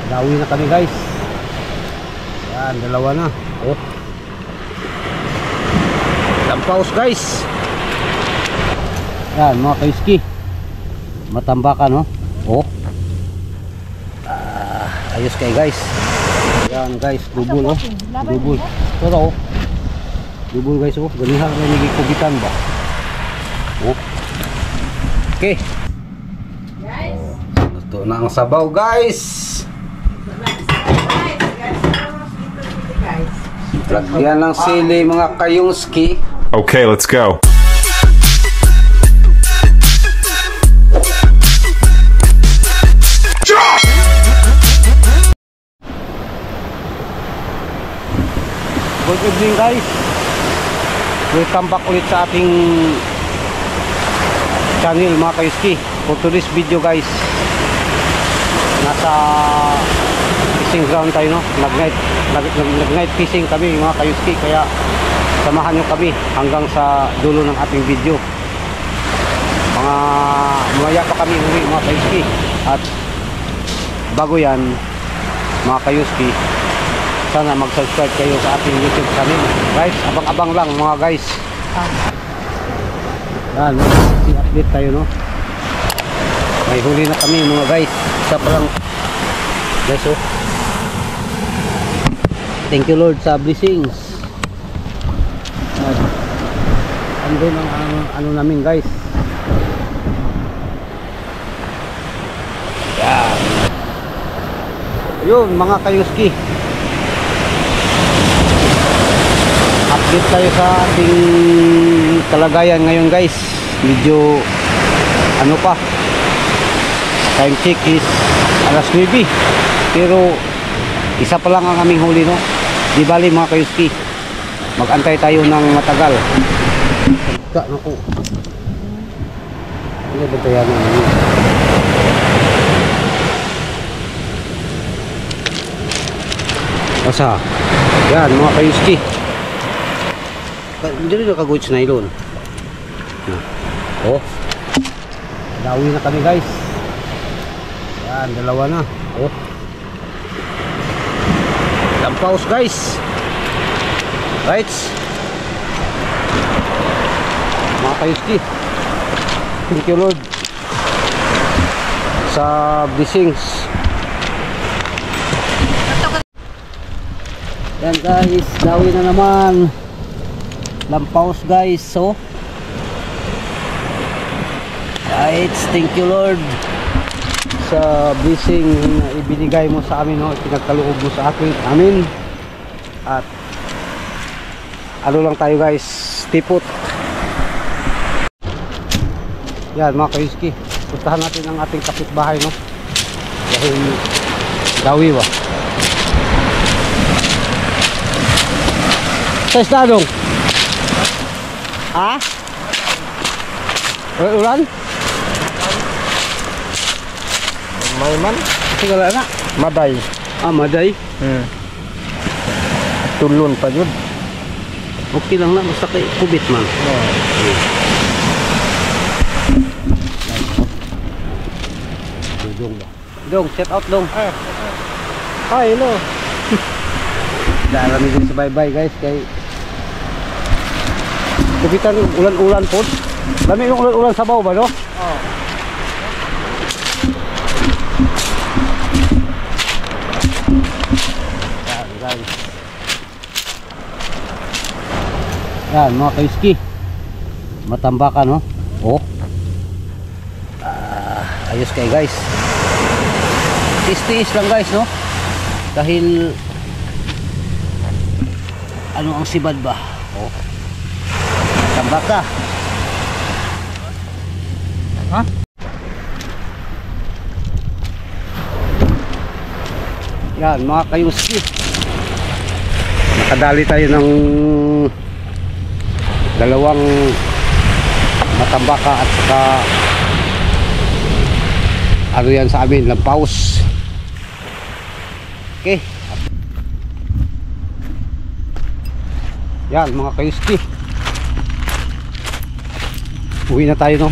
Dawi na kami guys. Yan, dalawa na. Oh. Lampaos guys. Yan mga kaiski. Matambakan no. Oh. Ayos kayo guys. Yan guys, dubul oh. Dubul. Pero oh. Dubul guys oh. Ganihan na nagikubitan ba? Oh. Okay. Guys. Ito na ang sabaw guys. Lagyan ng sili mga kayungski. Okay, let's go. Good evening guys. Welcome back ulit sa ating channel mga kayuski. For today's video guys, nasa fishing ground tayo no. Nag-night fishing kami mga kayuski. Kaya samahan nyo kami hanggang sa dulo ng ating video. Mamaya pa kami uwi mga kayuski. At bago yan mga kayuski, sana mag-subscribe kayo sa ating YouTube channel. Guys, abang-abang lang mga guys. Yan, update tayo no. May huli na kami mga guys. Isa pa lang guys oh. Thank you Lord sa blessings. Andun ang ano namin guys. Yan. Yun mga kayuski, update tayo sa ating kalagayan ngayon guys. Medyo ano pa, time check is alas 9, pero isa pa lang ang aming huli no. Di bali mga kayuski, mag-antay tayo ng matagal. Naku, ano ba tayo naman? Basa yan mga kayuski. Hindi rin nakagod sa nylon. Oh, dawi na kami guys. Yan, dalawa na. Oh, lampaos guys. Right, mga kayuski, thank you Lord sa blessings. Yan guys, dawi na naman. Lampaos guys. So right, thank you Lord sa blessing na ibinigay mo sa amin no, pinagkaloob mo sa amin. At ano lang tayo guys, tipot. Yan mga kayuski, puntahan natin ang ating kapitbahay no, dahil dawi ba sa estadong ha? Ulan? May man? Sigala na? Maday. Ah, maday? Tulun pa yun. Okay lang na, basta kay kubit man. Dong ba? Dong, set out dong. Ay, no. Darami din sa bye-bye guys, kay kubitan ulan-ulan po. Lami yung ulan-ulan sa baw ba no? Oo. Yan guys. Yan mga kayuski, matambakan no. Oh. Ayos kayo guys. Tiis-tiis lang guys no. Dahil ano ang sibad ba? Oh. Tambaka. Ha? Yan mga kayuski, nakadali tayo ng dalawang matambaka at saka ano yan sa amin, lampaos. Okay, yan mga kayuski, uwi na tayo no,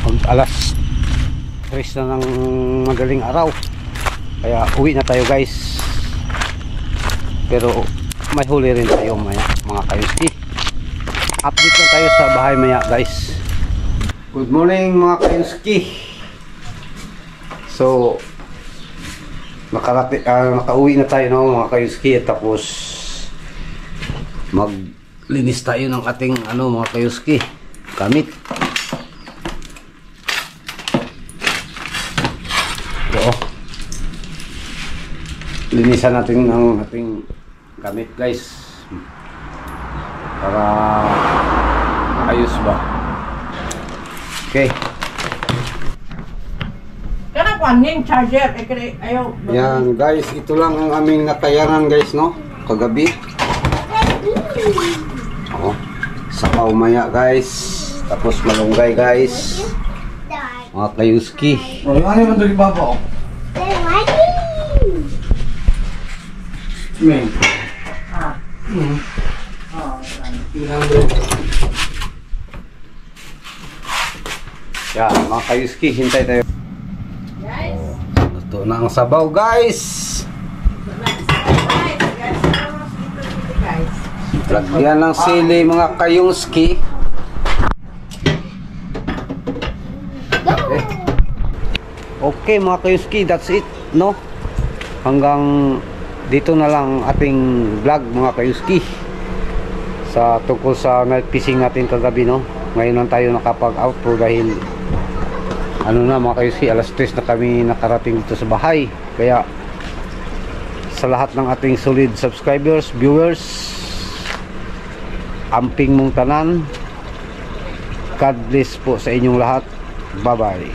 pag alas 3 na ng madaling araw. Kaya uwi na tayo guys. Pero may huli rin tayo maya, mga kayuski. Update lang tayo sa bahay maya guys. Good morning mga kayuski. So nakauwi na tayo no, mga kayuski. Tapos maglinis tayo ng ating mga kayuski gamit. So, linisan natin ang ating gamit guys para ayos ba. Okay. Kaya ko ang charger, ayaw. Yan guys, ito lang ang aming natayaran guys no, kagabi. Oh, sapaw maya guys, tapos malunggay guys, mga kayuski. Oh, yung ano yung manduli baba? May. Yan mga kayuski, hintay tayo. Guys. Ito na ang sabaw guys. Guys. Lagyan ng sili mga kayuski. Okay mga kayuski, that's it no. Hanggang dito na lang ating vlog mga kayuski sa tungkol sa night fishing natin kagabi no. Ngayon lang tayo nakapag-outro dahil na mga kayuski, alas 3 na kami nakarating dito sa bahay. Kaya sa lahat ng ating solid subscribers, viewers, amping mong tanan, God bless po sa inyong lahat. Bye bye.